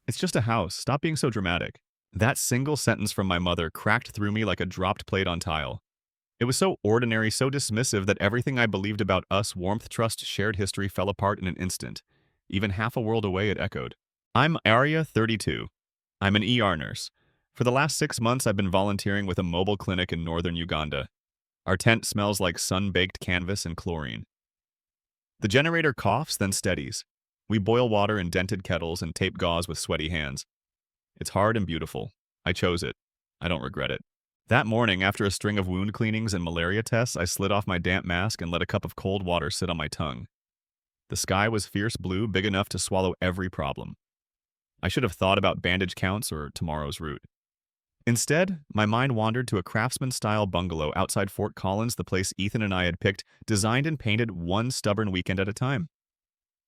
It's just a house. Stop being so dramatic. That single sentence from my mother cracked through me like a dropped plate on tile. It was so ordinary, so dismissive that everything I believed about us, warmth, trust, shared history fell apart in an instant. Even half a world away it echoed. I'm Arya, 32. I'm an ER nurse. For the last 6 months, I've been volunteering with a mobile clinic in northern Uganda. Our tent smells like sun-baked canvas and chlorine. The generator coughs, then steadies. We boil water in dented kettles and tape gauze with sweaty hands. It's hard and beautiful. I chose it. I don't regret it. That morning, after a string of wound cleanings and malaria tests, I slid off my damp mask and let a cup of cold water sit on my tongue. The sky was fierce blue, big enough to swallow every problem. I should have thought about bandage counts or tomorrow's route. Instead, my mind wandered to a craftsman-style bungalow outside Fort Collins, the place Ethan and I had picked, designed and painted one stubborn weekend at a time.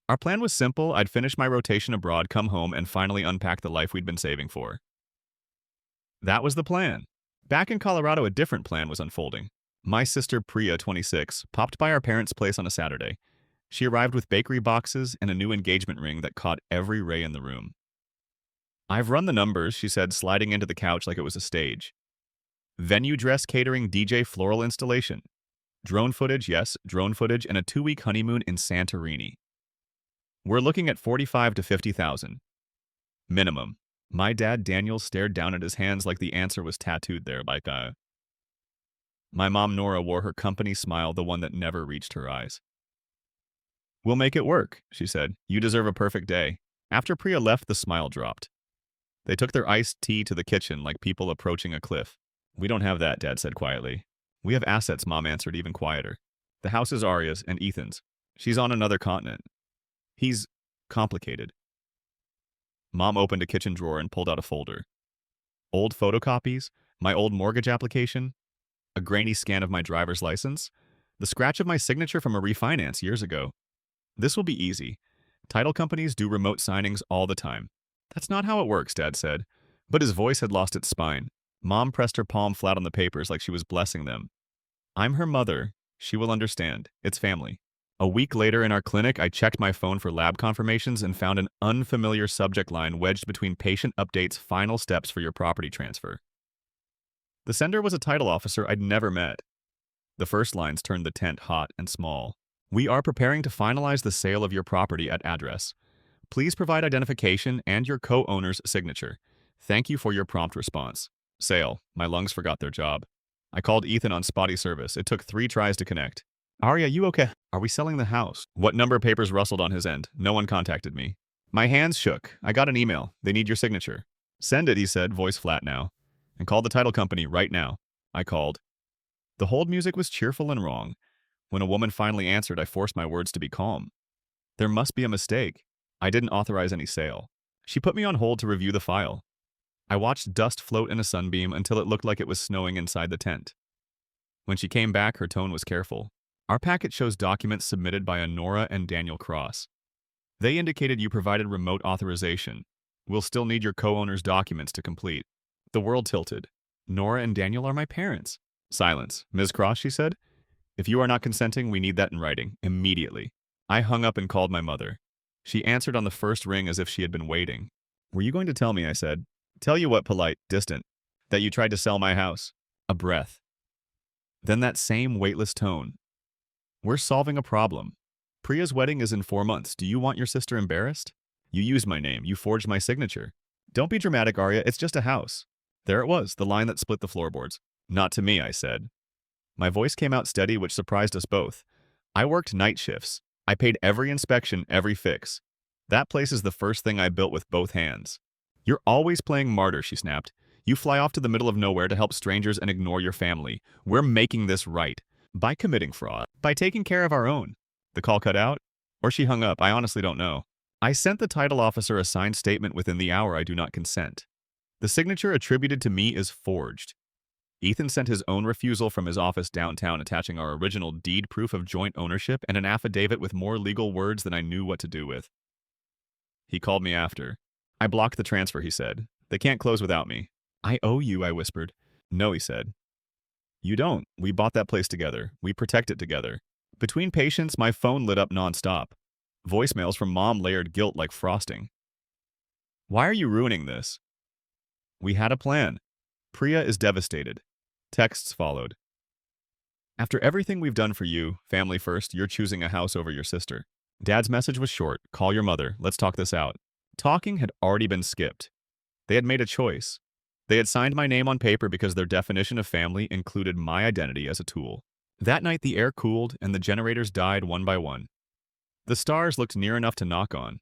Our plan was simple. I'd finish my rotation abroad, come home, and finally unpack the life we'd been saving for. That was the plan. Back in Colorado, a different plan was unfolding. My sister Priya, 26, popped by our parents' place on a Saturday. She arrived with bakery boxes and a new engagement ring that caught every ray in the room. I've run the numbers, she said, sliding into the couch like it was a stage. Venue, dress, catering, DJ, floral installation. Drone footage, yes, drone footage, and a 2-week honeymoon in Santorini. We're looking at 45 to 50,000. Minimum. My dad, Daniel, stared down at his hands like the answer was tattooed there, My mom, Nora, wore her company smile, the one that never reached her eyes. We'll make it work, she said. You deserve a perfect day. After Priya left, the smile dropped. They took their iced tea to the kitchen like people approaching a cliff. We don't have that, Dad said quietly. We have assets, Mom answered even quieter. The house is Arya's and Ethan's. She's on another continent. He's complicated. Mom opened a kitchen drawer and pulled out a folder. Old photocopies, my old mortgage application, a grainy scan of my driver's license, the scratch of my signature from a refinance years ago. This will be easy. Title companies do remote signings all the time. That's not how it works, Dad said. But his voice had lost its spine. Mom pressed her palm flat on the papers like she was blessing them. I'm her mother. She will understand. It's family. A week later in our clinic, I checked my phone for lab confirmations and found an unfamiliar subject line wedged between patient updates, final steps for your property transfer. The sender was a title officer I'd never met. The first lines turned the tent hot and small. We are preparing to finalize the sale of your property at address. Please provide identification and your co-owner's signature. Thank you for your prompt response. Sale. My lungs forgot their job. I called Ethan on spotty service. It took 3 tries to connect. Arya, you okay? Are we selling the house? What number of papers rustled on his end? No one contacted me. My hands shook. I got an email. They need your signature. Send it, he said, voice flat now. And call the title company right now. I called. The hold music was cheerful and wrong. When a woman finally answered, I forced my words to be calm. There must be a mistake. I didn't authorize any sale. She put me on hold to review the file. I watched dust float in a sunbeam until it looked like it was snowing inside the tent. When she came back, her tone was careful. Our packet shows documents submitted by a Nora and Daniel Cross. They indicated you provided remote authorization. We'll still need your co-owner's documents to complete. The world tilted. Nora and Daniel are my parents. Silence. Ms. Cross, she said. If you are not consenting, we need that in writing, immediately. I hung up and called my mother. She answered on the first ring as if she had been waiting. Were you going to tell me, I said. Tell you what, polite, distant. That you tried to sell my house. A breath. Then that same weightless tone. We're solving a problem. Priya's wedding is in 4 months. Do you want your sister embarrassed? You used my name. You forged my signature. Don't be dramatic, Arya. It's just a house. There it was, the line that split the floorboards. Not to me, I said. My voice came out steady, which surprised us both. I worked night shifts. I paid every inspection, every fix. That place is the first thing I built with both hands. You're always playing martyr, she snapped. You fly off to the middle of nowhere to help strangers and ignore your family. We're making this right. By committing fraud. By taking care of our own. The call cut out? Or she hung up, I honestly don't know. I sent the title officer a signed statement within the hour. I do not consent. The signature attributed to me is forged. Ethan sent his own refusal from his office downtown attaching our original deed proof of joint ownership and an affidavit with more legal words than I knew what to do with. He called me after. I blocked the transfer, he said. They can't close without me. I owe you, I whispered. No, he said. You don't. We bought that place together. We protect it together. Between patients, my phone lit up nonstop. Voicemails from Mom layered guilt like frosting. Why are you ruining this? We had a plan. Priya is devastated. Texts followed. After everything we've done for you, family first, you're choosing a house over your sister. Dad's message was short. Call your mother. Let's talk this out. Talking had already been skipped. They had made a choice. They had signed my name on paper because their definition of family included my identity as a tool. That night, the air cooled and the generators died one by one. The stars looked near enough to knock on.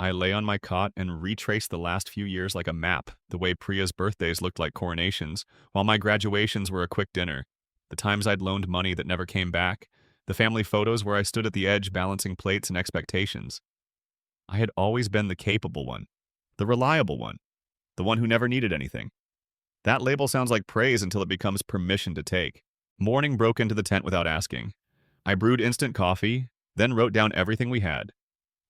I lay on my cot and retraced the last few years like a map, the way Priya's birthdays looked like coronations, while my graduations were a quick dinner, the times I'd loaned money that never came back, the family photos where I stood at the edge balancing plates and expectations. I had always been the capable one, the reliable one, the one who never needed anything. That label sounds like praise until it becomes permission to take. Morning broke into the tent without asking. I brewed instant coffee, then wrote down everything we had.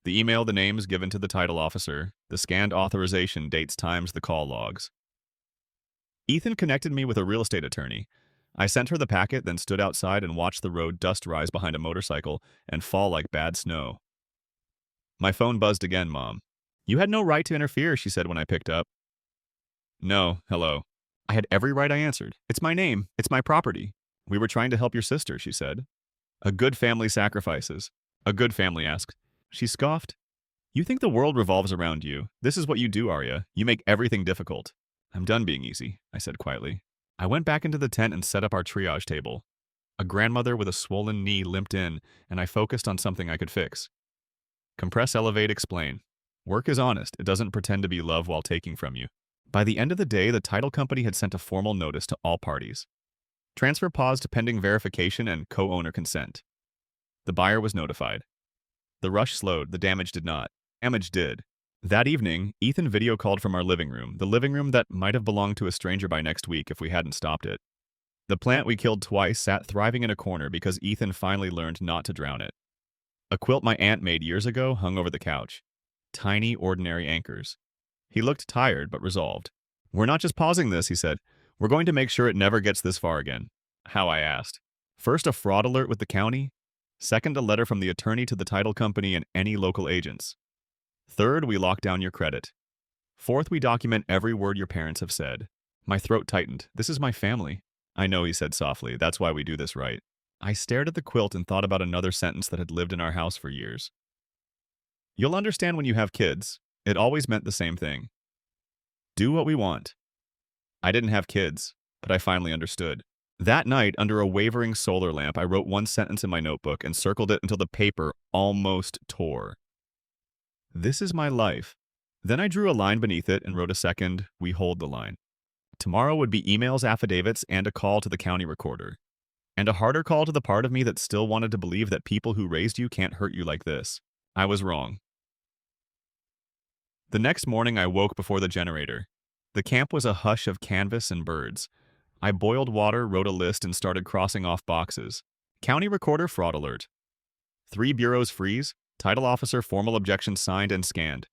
The email, the names given to the title officer, the scanned authorization dates times the call logs. Ethan connected me with a real estate attorney. I sent her the packet, then stood outside and watched the road dust rise behind a motorcycle and fall like bad snow. My phone buzzed again, Mom. You had no right to interfere, she said when I picked up. No, hello. I had every right, I answered. It's my name. It's my property. We were trying to help your sister, she said. A good family sacrifices. A good family asked. She scoffed. You think the world revolves around you. This is what you do, Arya. You make everything difficult. I'm done being easy, I said quietly. I went back into the tent and set up our triage table. A grandmother with a swollen knee limped in, and I focused on something I could fix. Compress, elevate, explain. Work is honest. It doesn't pretend to be love while taking from you. By the end of the day, the title company had sent a formal notice to all parties. Transfer paused pending verification and co-owner consent. The buyer was notified. The rush slowed, the damage did not. Damage did. That evening, Ethan video called from our living room, the living room that might have belonged to a stranger by next week if we hadn't stopped it. The plant we killed twice sat thriving in a corner because Ethan finally learned not to drown it. A quilt my aunt made years ago hung over the couch. Tiny, ordinary anchors. He looked tired but resolved. We're not just pausing this, he said. We're going to make sure it never gets this far again. How, I asked. First, a fraud alert with the county. Second, a letter from the attorney to the title company and any local agents. Third, we lock down your credit. Fourth, we document every word your parents have said. My throat tightened. This is my family. I know, he said softly. That's why we do this right. I stared at the quilt and thought about another sentence that had lived in our house for years. You'll understand when you have kids. It always meant the same thing. Do what we want. I didn't have kids, but I finally understood. That night, under a wavering solar lamp, I wrote one sentence in my notebook and circled it until the paper almost tore. This is my life. Then I drew a line beneath it and wrote a second, we hold the line. Tomorrow would be emails, affidavits, and a call to the county recorder. And a harder call to the part of me that still wanted to believe that people who raised you can't hurt you like this. I was wrong. The next morning, I woke before the generator. The camp was a hush of canvas and birds. I boiled water, wrote a list, and started crossing off boxes. County recorder fraud alert. 3 bureaus freeze. Title officer formal objection signed and scanned.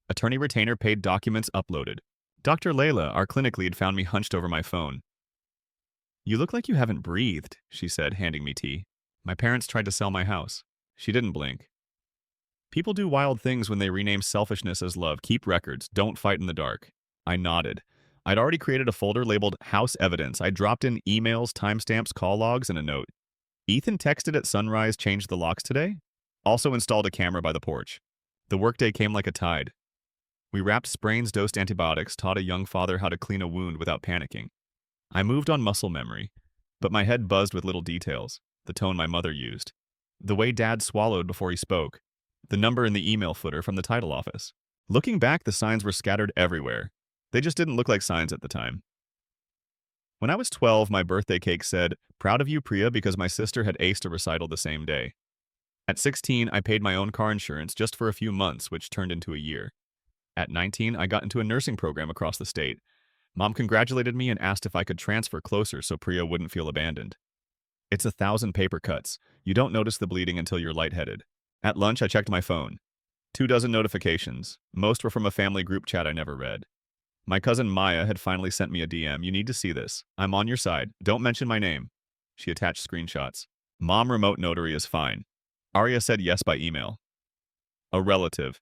Attorney retainer paid documents uploaded. Dr. Layla, our clinic lead, found me hunched over my phone. You look like you haven't breathed, she said, handing me tea. My parents tried to sell my house. She didn't blink. People do wild things when they rename selfishness as love. Keep records. Don't fight in the dark. I nodded. I'd already created a folder labeled House Evidence. I dropped in emails, timestamps, call logs, and a note. Ethan texted at sunrise, changed the locks today? Also installed a camera by the porch. The workday came like a tide. We wrapped sprains, dosed antibiotics, taught a young father how to clean a wound without panicking. I moved on muscle memory, but my head buzzed with little details, the tone my mother used, the way Dad swallowed before he spoke, the number in the email footer from the title office. Looking back, the signs were scattered everywhere. They just didn't look like signs at the time. When I was 12, my birthday cake said, "Proud of you, Priya," because my sister had aced a recital the same day. At 16, I paid my own car insurance just for a few months, which turned into a year. At 19, I got into a nursing program across the state. Mom congratulated me and asked if I could transfer closer so Priya wouldn't feel abandoned. It's 1,000 paper cuts. You don't notice the bleeding until you're lightheaded. At lunch, I checked my phone. 24 notifications. Most were from a family group chat I never read. My cousin Maya had finally sent me a DM. You need to see this. I'm on your side. Don't mention my name. She attached screenshots. Mom, remote notary is fine. Arya said yes by email. A relative.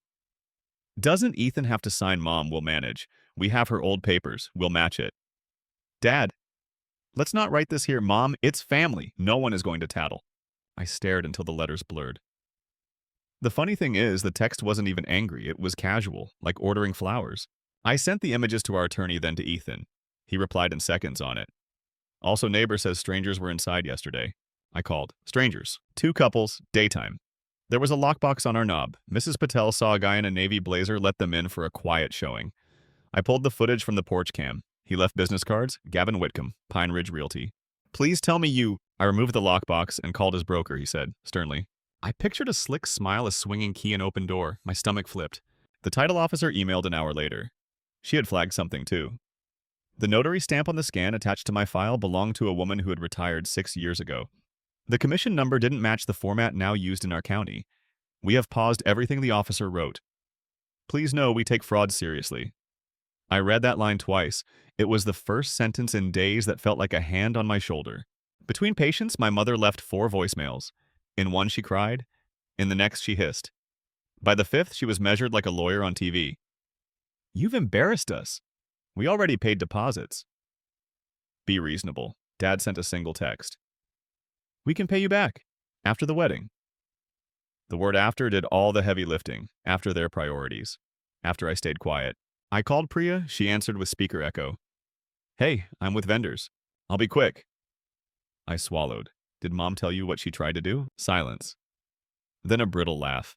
Doesn't Ethan have to sign Mom? We'll manage. We have her old papers. We'll match it. Dad, let's not write this here. Mom, it's family. No one is going to tattle. I stared until the letters blurred. The funny thing is, the text wasn't even angry. It was casual, like ordering flowers. I sent the images to our attorney, then to Ethan. He replied in seconds on it. Also, neighbor says strangers were inside yesterday. I called. Strangers. 2 couples, daytime. There was a lockbox on our knob. Mrs. Patel saw a guy in a navy blazer, let them in for a quiet showing. I pulled the footage from the porch cam. He left business cards, Gavin Whitcomb, Pine Ridge Realty. Please tell me you... I removed the lockbox and called his broker, he said, sternly. I pictured a slick smile, a swinging key, and open door. My stomach flipped. The title officer emailed an hour later. She had flagged something, too. The notary stamp on the scan attached to my file belonged to a woman who had retired 6 years ago. The commission number didn't match the format now used in our county. We have paused everything the officer wrote. Please know we take fraud seriously. I read that line twice. It was the first sentence in days that felt like a hand on my shoulder. Between patients, my mother left 4 voicemails. In one, she cried. In the next, she hissed. By the 5th, she was measured like a lawyer on TV. You've embarrassed us. We already paid deposits. Be reasonable. Dad sent a single text. We can pay you back. After the wedding. The word after did all the heavy lifting. After their priorities. After I stayed quiet. I called Priya. She answered with speaker echo. Hey, I'm with vendors. I'll be quick. I swallowed. Did Mom tell you what she tried to do? Silence. Then a brittle laugh.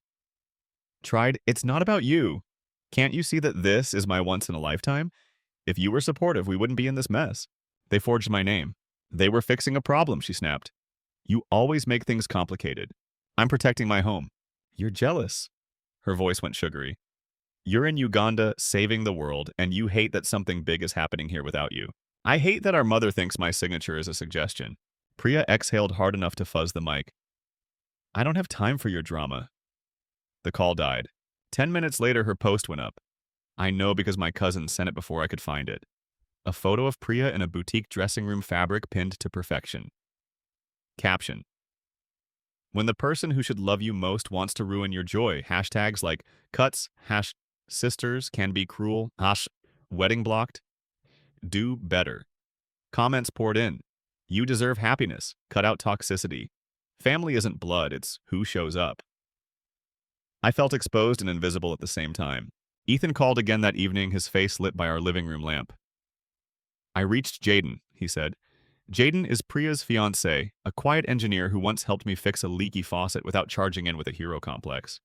Tried? It's not about you. Can't you see that this is my once in a lifetime? If you were supportive, we wouldn't be in this mess. They forged my name. They were fixing a problem, she snapped. You always make things complicated. I'm protecting my home. You're jealous. Her voice went sugary. You're in Uganda saving the world, and you hate that something big is happening here without you. I hate that our mother thinks my signature is a suggestion. Priya exhaled hard enough to fuzz the mic. I don't have time for your drama. The call died. 10 minutes later, her post went up. I know because my cousin sent it before I could find it. A photo of Priya in a boutique dressing room fabric pinned to perfection. Caption. When the person who should love you most wants to ruin your joy, hashtags like cuts, sisters can be cruel, wedding blocked. Do better. Comments poured in. You deserve happiness. Cut out toxicity. Family isn't blood, it's who shows up. I felt exposed and invisible at the same time. Ethan called again that evening, his face lit by our living room lamp. I reached Jaden, he said. Jaden is Priya's fiancé, a quiet engineer who once helped me fix a leaky faucet without charging in with a hero complex.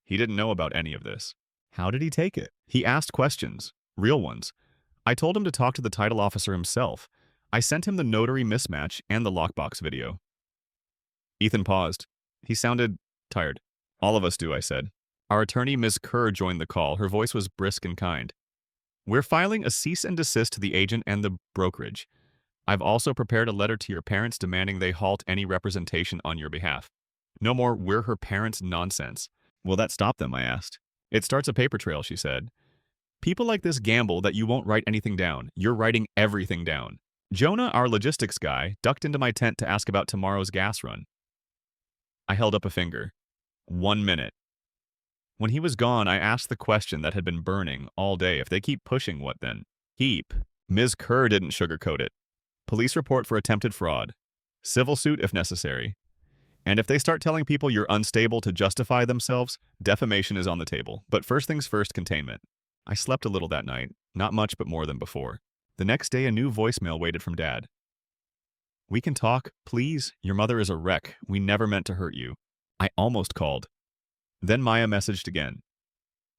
He didn't know about any of this. How did he take it? He asked questions, real ones. I told him to talk to the title officer himself. I sent him the notary mismatch and the lockbox video. Ethan paused. He sounded tired. All of us do, I said. Our attorney, Ms. Kerr, joined the call. Her voice was brisk and kind. We're filing a cease and desist to the agent and the brokerage. I've also prepared a letter to your parents demanding they halt any representation on your behalf. No more "we're her parents" nonsense. Will that stop them? I asked. It starts a paper trail, she said. People like this gamble that you won't write anything down. You're writing everything down. Jonah, our logistics guy, ducked into my tent to ask about tomorrow's gas run. I held up a finger. 1 minute. When he was gone, I asked the question that had been burning all day. If they keep pushing, what then? Keep. Ms. Kerr didn't sugarcoat it. Police report for attempted fraud. Civil suit if necessary. And if they start telling people you're unstable to justify themselves, defamation is on the table. But first things first, containment. I slept a little that night. Not much, but more than before. The next day, a new voicemail waited from Dad. We can talk, please? Your mother is a wreck. We never meant to hurt you. I almost called. Then Maya messaged again.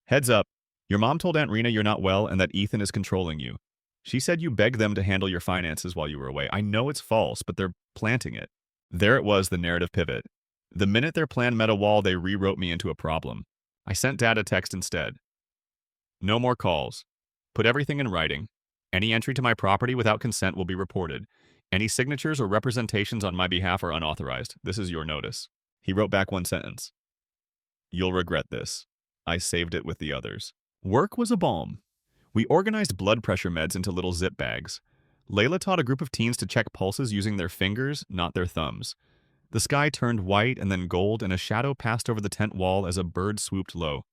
Heads up. Your mom told Aunt Rena you're not well and that Ethan is controlling you. She said you begged them to handle your finances while you were away. I know it's false, but they're planting it. There it was, the narrative pivot. The minute their plan met a wall, they rewrote me into a problem. I sent Dad a text instead. No more calls. Put everything in writing. Any entry to my property without consent will be reported. Any signatures or representations on my behalf are unauthorized. This is your notice. He wrote back one sentence. You'll regret this. I saved it with the others. Work was a balm. We organized blood pressure meds into little zip bags. Layla taught a group of teens to check pulses using their fingers, not their thumbs. The sky turned white and then gold, and a shadow passed over the tent wall as a bird swooped low.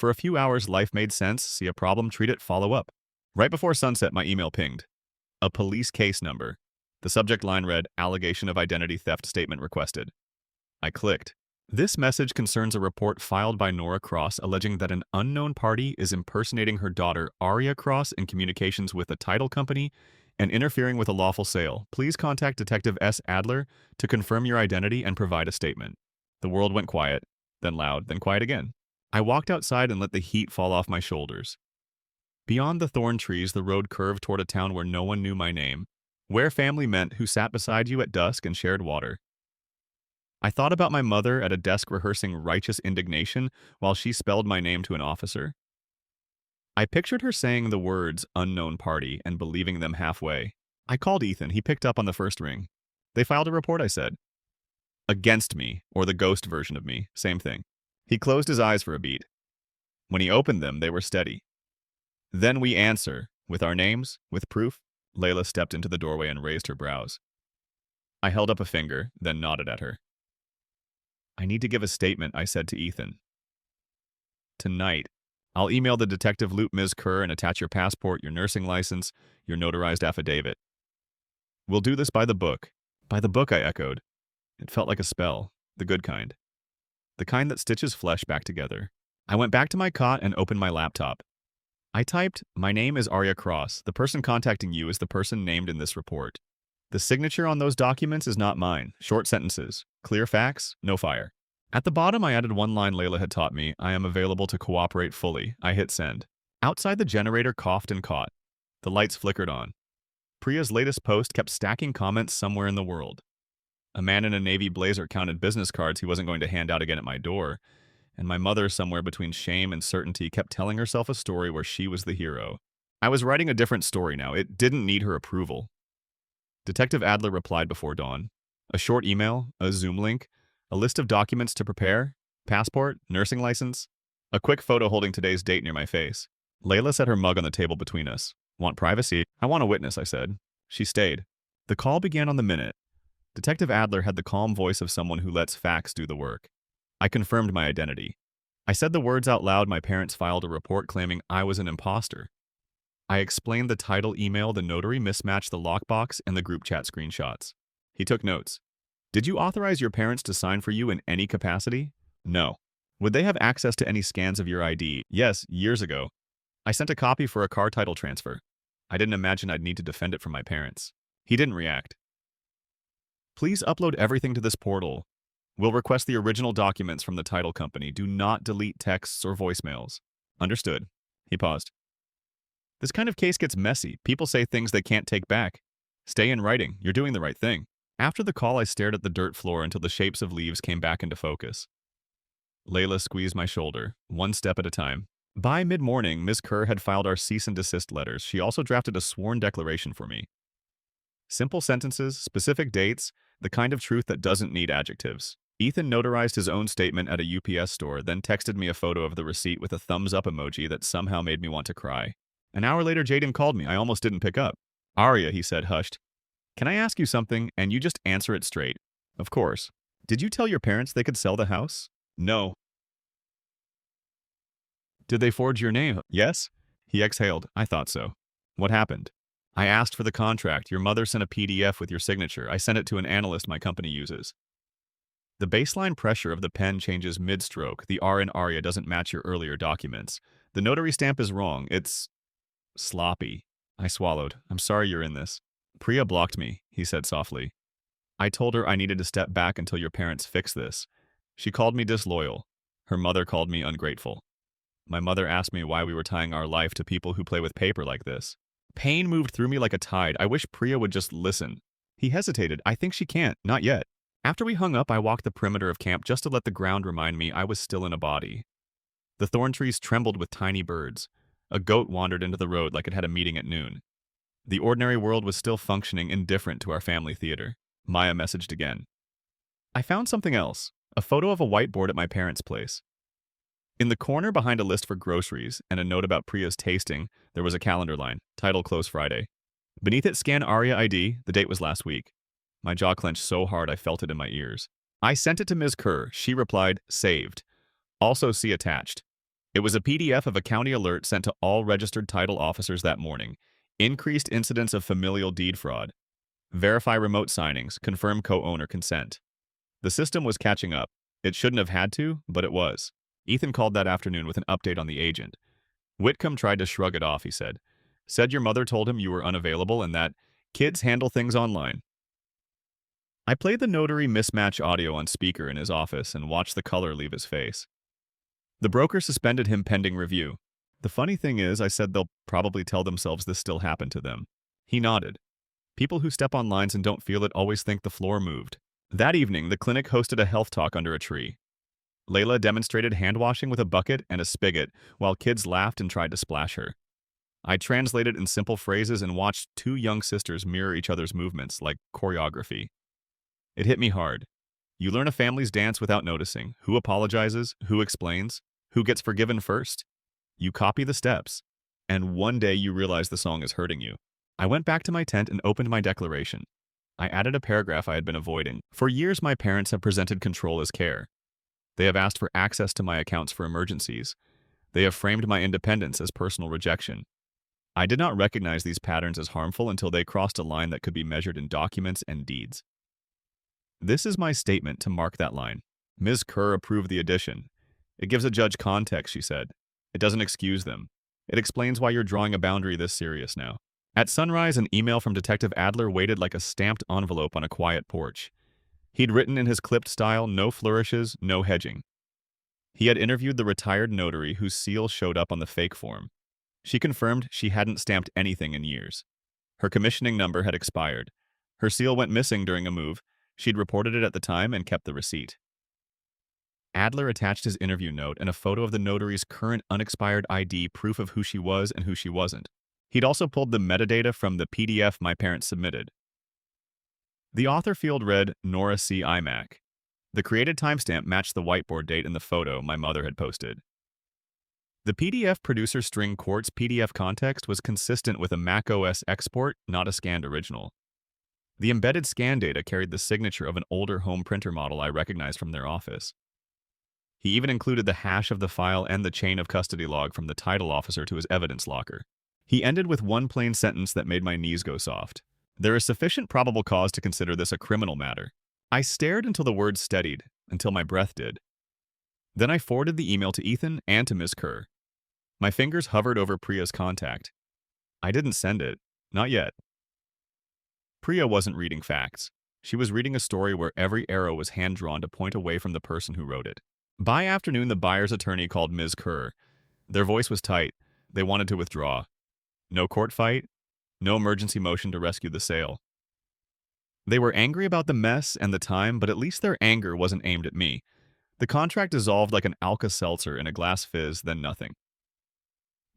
For a few hours, life made sense. See a problem, treat it, follow up. Right before sunset, my email pinged. A police case number. The subject line read, Allegation of identity theft statement requested. I clicked. This message concerns a report filed by Nora Cross alleging that an unknown party is impersonating her daughter, Aria Cross, in communications with a title company and interfering with a lawful sale. Please contact Detective S. Adler to confirm your identity and provide a statement. The world went quiet, then loud, then quiet again. I walked outside and let the heat fall off my shoulders. Beyond the thorn trees, the road curved toward a town where no one knew my name, where family meant who sat beside you at dusk and shared water. I thought about my mother at a desk rehearsing righteous indignation while she spelled my name to an officer. I pictured her saying the words unknown party and believing them halfway. I called Ethan. He picked up on the first ring. They filed a report, I said. Against me, or the ghost version of me, same thing. He closed his eyes for a beat. When he opened them, they were steady. Then we answer, with our names, with proof. Layla stepped into the doorway and raised her brows. I held up a finger, then nodded at her. I need to give a statement, I said to Ethan. Tonight. I'll email the detective loop Ms. Kerr and attach your passport, your nursing license, your notarized affidavit. We'll do this by the book. By the book, I echoed. It felt like a spell, the good kind. The kind that stitches flesh back together. I went back to my cot and opened my laptop. I typed, my name is Aria Cross. The person contacting you is the person named in this report. The signature on those documents is not mine. Short sentences. Clear facts, no fire. At the bottom, I added one line Layla had taught me. I am available to cooperate fully. I hit send. Outside, the generator coughed and caught. The lights flickered on. Priya's latest post kept stacking comments somewhere in the world. A man in a navy blazer counted business cards he wasn't going to hand out again at my door, and my mother, somewhere between shame and certainty, kept telling herself a story where she was the hero. I was writing a different story now. It didn't need her approval. Detective Adler replied before dawn. A short email, a Zoom link, a list of documents to prepare, passport, nursing license, a quick photo holding today's date near my face. Layla set her mug on the table between us. Want privacy? I want a witness, I said. She stayed. The call began on the minute. Detective Adler had the calm voice of someone who lets facts do the work. I confirmed my identity. I said the words out loud. My parents filed a report claiming I was an imposter. I explained the title email, the notary mismatched the lockbox, and the group chat screenshots. He took notes. Did you authorize your parents to sign for you in any capacity? No. Would they have access to any scans of your ID? Yes, years ago. I sent a copy for a car title transfer. I didn't imagine I'd need to defend it from my parents. He didn't react. Please upload everything to this portal. We'll request the original documents from the title company. Do not delete texts or voicemails. Understood. He paused. This kind of case gets messy. People say things they can't take back. Stay in writing. You're doing the right thing. After the call, I stared at the dirt floor until the shapes of leaves came back into focus. Layla squeezed my shoulder, one step at a time. By mid-morning, Ms. Kerr had filed our cease and desist letters. She also drafted a sworn declaration for me. Simple sentences, specific dates, the kind of truth that doesn't need adjectives. Ethan notarized his own statement at a UPS store, then texted me a photo of the receipt with a thumbs-up emoji that somehow made me want to cry. An hour later, Jaden called me. I almost didn't pick up. Aria, he said, hushed. Can I ask you something, and you just answer it straight? Of course. Did you tell your parents they could sell the house? No. Did they forge your name? Yes. He exhaled. I thought so. What happened? I asked for the contract. Your mother sent a PDF with your signature. I sent it to an analyst my company uses. The baseline pressure of the pen changes mid-stroke. The R in Aria doesn't match your earlier documents. The notary stamp is wrong. It's sloppy. I swallowed. I'm sorry you're in this. Priya blocked me, he said softly. I told her I needed to step back until your parents fix this. She called me disloyal. Her mother called me ungrateful. My mother asked me why we were tying our life to people who play with paper like this. Pain moved through me like a tide. I wish Priya would just listen. He hesitated. I think she can't. Not yet. After we hung up, I walked the perimeter of camp just to let the ground remind me I was still in a body. The thorn trees trembled with tiny birds. A goat wandered into the road like it had a meeting at noon. The ordinary world was still functioning indifferent to our family theater. Maya messaged again. I found something else. A photo of a whiteboard at my parents' place. In the corner behind a list for groceries and a note about Priya's tasting, there was a calendar line, title close Friday. Beneath it, scan Aria ID, the date was last week. My jaw clenched so hard I felt it in my ears. I sent it to Ms. Kerr. She replied, saved. Also see attached. It was a PDF of a county alert sent to all registered title officers that morning. Increased incidents of familial deed fraud. Verify remote signings. Confirm co-owner consent. The system was catching up. It shouldn't have had to, but it was. Ethan called that afternoon with an update on the agent. Whitcomb tried to shrug it off, he said. Said your mother told him you were unavailable and that kids handle things online. I played the notary mismatch audio on speaker in his office and watched the color leave his face. The broker suspended him pending review. The funny thing is, I said they'll probably tell themselves this still happened to them. He nodded. People who step on lines and don't feel it always think the floor moved. That evening, the clinic hosted a health talk under a tree. Layla demonstrated hand washing with a bucket and a spigot while kids laughed and tried to splash her. I translated in simple phrases and watched two young sisters mirror each other's movements like choreography. It hit me hard. You learn a family's dance without noticing. Who apologizes? Who explains? Who gets forgiven first? You copy the steps. And one day you realize the song is hurting you. I went back to my tent and opened my declaration. I added a paragraph I had been avoiding. For years, my parents have presented control as care. They have asked for access to my accounts for emergencies. They have framed my independence as personal rejection. I did not recognize these patterns as harmful until they crossed a line that could be measured in documents and deeds. This is my statement to mark that line. Ms. Kerr approved the addition. It gives a judge context, she said. It doesn't excuse them. It explains why you're drawing a boundary this serious now. At sunrise, an email from Detective Adler waited like a stamped envelope on a quiet porch. He'd written in his clipped style, no flourishes, no hedging. He had interviewed the retired notary whose seal showed up on the fake form. She confirmed she hadn't stamped anything in years. Her commissioning number had expired. Her seal went missing during a move. She'd reported it at the time and kept the receipt. Adler attached his interview note and a photo of the notary's current unexpired ID, proof of who she was and who she wasn't. He'd also pulled the metadata from the PDF my parents submitted. The author field read Nora C. iMac. The created timestamp matched the whiteboard date in the photo my mother had posted. The PDF producer string quartz PDF context was consistent with a macOS export, not a scanned original. The embedded scan data carried the signature of an older home printer model I recognized from their office. He even included the hash of the file and the chain of custody log from the title officer to his evidence locker. He ended with one plain sentence that made my knees go soft. There is sufficient probable cause to consider this a criminal matter. I stared until the words steadied, until my breath did. Then I forwarded the email to Ethan and to Ms. Kerr. My fingers hovered over Priya's contact. I didn't send it. Not yet. Priya wasn't reading facts. She was reading a story where every arrow was hand-drawn to point away from the person who wrote it. By afternoon, the buyer's attorney called Ms. Kerr. Their voice was tight. They wanted to withdraw. No court fight. No emergency motion to rescue the sale. They were angry about the mess and the time, but at least their anger wasn't aimed at me. The contract dissolved like an Alka-Seltzer in a glass fizz, then nothing.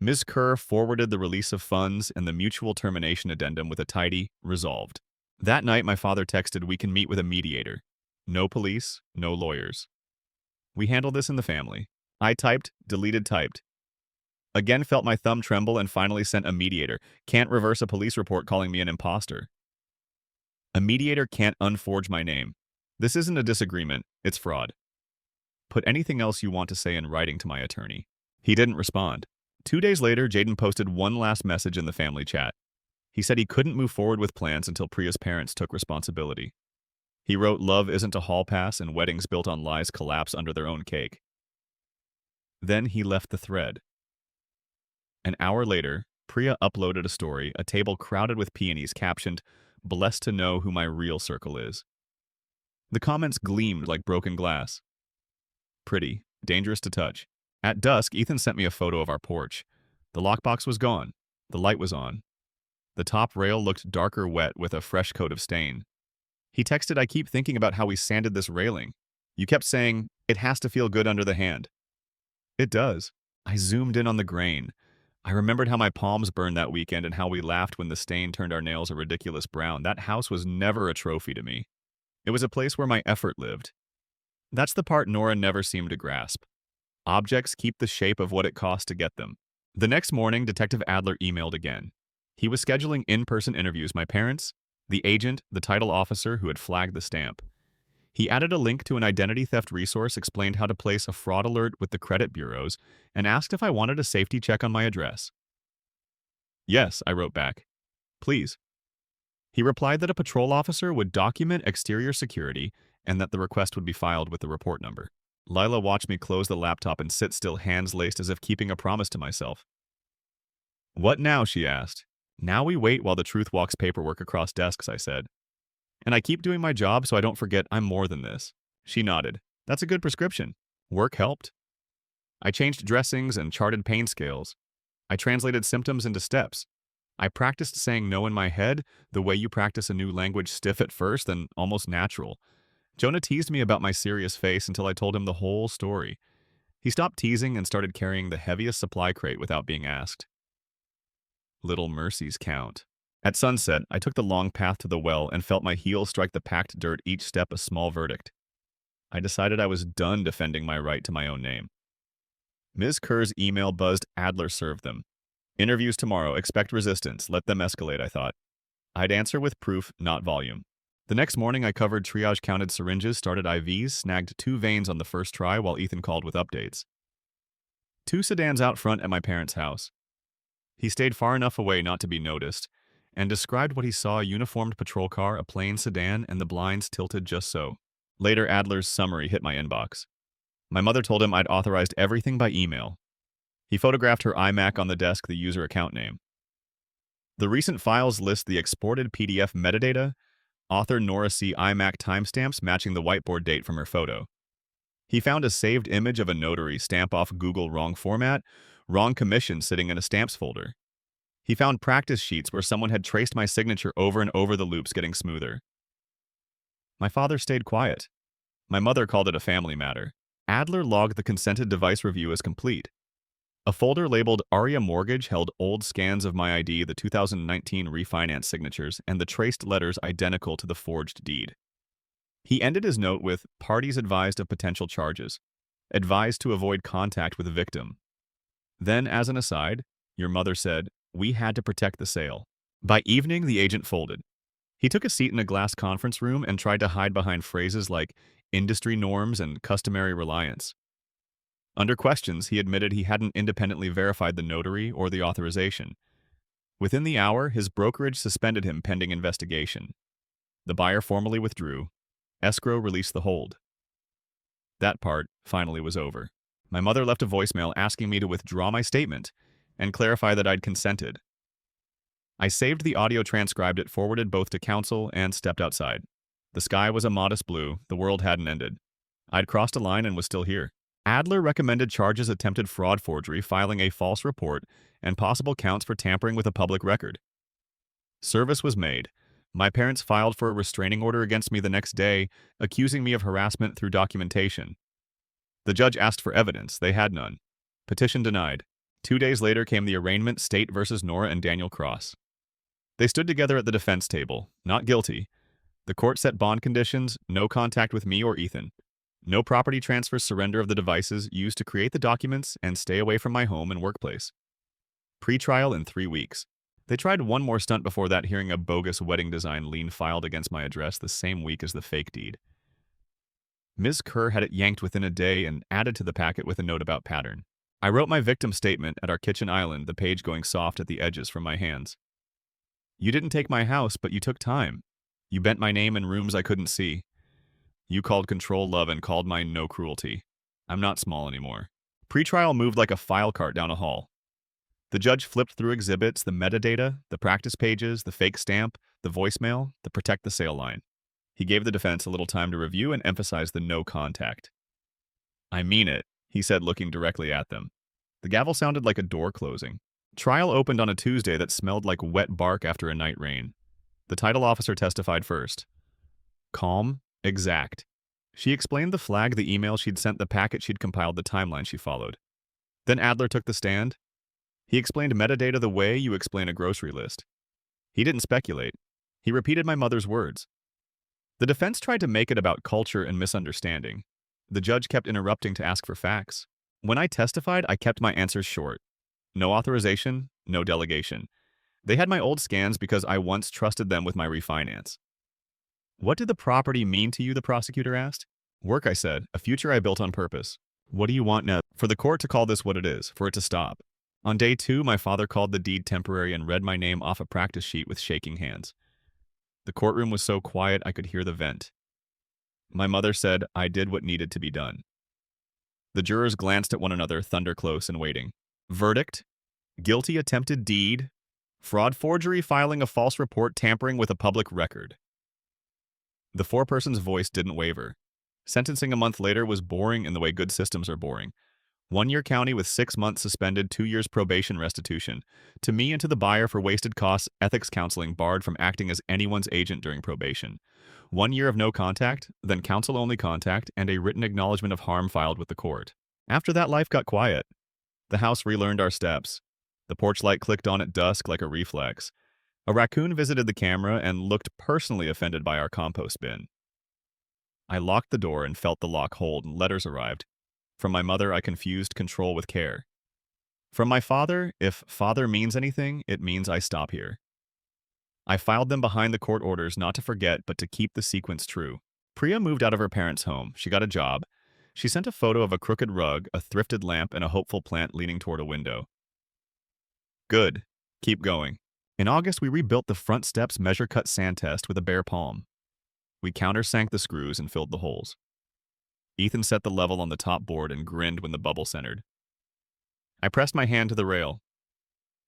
Ms. Kerr forwarded the release of funds and the mutual termination addendum with a tidy, resolved. That night, my father texted, we can meet with a mediator. No police, no lawyers. We handle this in the family. I typed, deleted typed. Again felt my thumb tremble and finally sent a mediator. Can't reverse a police report calling me an imposter. A mediator can't unforge my name. This isn't a disagreement, it's fraud. Put anything else you want to say in writing to my attorney. He didn't respond. 2 days later, Jaden posted one last message in the family chat. He said he couldn't move forward with plans until Priya's parents took responsibility. He wrote, love isn't a hall pass and weddings built on lies collapse under their own cake. Then he left the thread. An hour later, Priya uploaded a story, a table crowded with peonies captioned, blessed to know who my real circle is. The comments gleamed like broken glass. Pretty, dangerous to touch. At dusk, Ethan sent me a photo of our porch. The lockbox was gone. The light was on. The top rail looked darker wet with a fresh coat of stain. He texted, I keep thinking about how we sanded this railing. You kept saying, it has to feel good under the hand. It does. I zoomed in on the grain. I remembered how my palms burned that weekend and how we laughed when the stain turned our nails a ridiculous brown. That house was never a trophy to me. It was a place where my effort lived. That's the part Nora never seemed to grasp. Objects keep the shape of what it costs to get them. The next morning, Detective Adler emailed again. He was scheduling in-person interviews, my parents, the agent, the title officer who had flagged the stamp. He added a link to an identity theft resource, explained how to place a fraud alert with the credit bureaus, and asked if I wanted a safety check on my address. Yes, I wrote back. Please. He replied that a patrol officer would document exterior security and that the request would be filed with the report number. Lila watched me close the laptop and sit still, hands laced as if keeping a promise to myself. What now? She asked. Now we wait while the truth walks paperwork across desks, I said. And I keep doing my job so I don't forget I'm more than this. She nodded. That's a good prescription. Work helped. I changed dressings and charted pain scales. I translated symptoms into steps. I practiced saying no in my head, the way you practice a new language, stiff at first, then almost natural. Jonah teased me about my serious face until I told him the whole story. He stopped teasing and started carrying the heaviest supply crate without being asked. Little mercies count. At sunset, I took the long path to the well and felt my heels strike the packed dirt, each step a small verdict. I decided I was done defending my right to my own name. Ms. Kerr's email buzzed. Adler served them. Interviews tomorrow. Expect resistance. Let them escalate, I thought. I'd answer with proof, not volume. The next morning, I covered triage-counted syringes, started IVs, snagged 2 veins on the first try while Ethan called with updates. 2 sedans out front at my parents' house. He stayed far enough away not to be noticed, and described what he saw: a uniformed patrol car, a plain sedan, and the blinds tilted just so. Later, Adler's summary hit my inbox. My mother told him I'd authorized everything by email. He photographed her iMac on the desk, the user account name. The recent files list the exported PDF metadata, author Nora C. iMac timestamps matching the whiteboard date from her photo. He found a saved image of a notary stamp off Google wrong format, wrong commission sitting in a stamps folder. He found practice sheets where someone had traced my signature over and over, the loops getting smoother. My father stayed quiet. My mother called it a family matter. Adler logged the consented device review as complete. A folder labeled Aria Mortgage held old scans of my ID, the 2019 refinance signatures, and the traced letters identical to the forged deed. He ended his note with, parties advised of potential charges, advised to avoid contact with the victim. Then, as an aside, your mother said, we had to protect the sale. By evening, the agent folded. He took a seat in a glass conference room and tried to hide behind phrases like industry norms and customary reliance. Under questions, he admitted he hadn't independently verified the notary or the authorization. Within the hour, his brokerage suspended him pending investigation. The buyer formally withdrew. Escrow released the hold. That part finally was over. My mother left a voicemail asking me to withdraw my statement and clarify that I'd consented. I saved the audio, transcribed it, forwarded both to counsel, and stepped outside. The sky was a modest blue. The world hadn't ended. I'd crossed a line and was still here. Adler recommended charges: attempted fraud, forgery, filing a false report, and possible counts for tampering with a public record. Service was made. My parents filed for a restraining order against me the next day, accusing me of harassment through documentation. The judge asked for evidence. They had none. Petition denied. 2 days later came the arraignment, State versus Nora and Daniel Cross. They stood together at the defense table, not guilty. The court set bond conditions: no contact with me or Ethan. No property transfer, surrender of the devices used to create the documents, and stay away from my home and workplace. Pre-trial in 3 weeks. They tried one more stunt before that, hearing a bogus wedding design lien filed against my address the same week as the fake deed. Ms. Kerr had it yanked within a day and added to the packet with a note about pattern. I wrote my victim statement at our kitchen island, the page going soft at the edges from my hands. You didn't take my house, but you took time. You bent my name in rooms I couldn't see. You called control love and called mine no cruelty. I'm not small anymore. Pretrial moved like a file cart down a hall. The judge flipped through exhibits, the metadata, the practice pages, the fake stamp, the voicemail, the protect the sale line. He gave the defense a little time to review and emphasize the no contact. I mean it, he said, looking directly at them. The gavel sounded like a door closing. Trial opened on a Tuesday that smelled like wet bark after a night rain. The title officer testified first. Calm, exact. She explained the flag, the email she'd sent, the packet she'd compiled, the timeline she followed. Then Adler took the stand. He explained metadata the way you explain a grocery list. He didn't speculate. He repeated my mother's words. The defense tried to make it about culture and misunderstanding. The judge kept interrupting to ask for facts. When I testified, I kept my answers short. No authorization, no delegation. They had my old scans because I once trusted them with my refinance. What did the property mean to you, the prosecutor asked. Work, I said, a future I built on purpose. What do you want now? For the court to call this what it is, for it to stop. On day 2, my father called the deed temporary and read my name off a practice sheet with shaking hands. The courtroom was so quiet I could hear the vent. My mother said I did what needed to be done. The jurors glanced at one another, thunder close and waiting. Verdict: guilty attempted deed, fraud, forgery, filing a false report, tampering with a public record. The foreperson's voice didn't waver. Sentencing a month later was boring in the way good systems are boring. 1-year county with 6 months suspended, 2 years probation restitution. To me and to the buyer for wasted costs, ethics counseling barred from acting as anyone's agent during probation. 1 year of no contact, then counsel-only contact, and a written acknowledgement of harm filed with the court. After that, life got quiet. The house relearned our steps. The porch light clicked on at dusk like a reflex. A raccoon visited the camera and looked personally offended by our compost bin. I locked the door and felt the lock hold, and letters arrived. From my mother, I confused control with care. From my father, if father means anything, it means I stop here. I filed them behind the court orders, not to forget, but to keep the sequence true. Priya moved out of her parents' home. She got a job. She sent a photo of a crooked rug, a thrifted lamp, and a hopeful plant leaning toward a window. Good. Keep going. In August, we rebuilt the front steps measure-cut sand test with a bare palm. We countersank the screws and filled the holes. Ethan set the level on the top board and grinned when the bubble centered. I pressed my hand to the rail.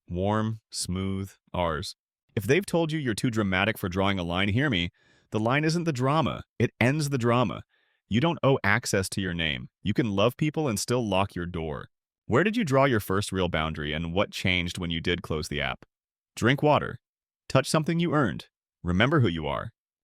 Warm, smooth, ours. If they've told you you're too dramatic for drawing a line, hear me. The line isn't the drama. It ends the drama. You don't owe access to your name. You can love people and still lock your door. Where did you draw your first real boundary, and what changed when you did close the app? Drink water. Touch something you earned. Remember who you are.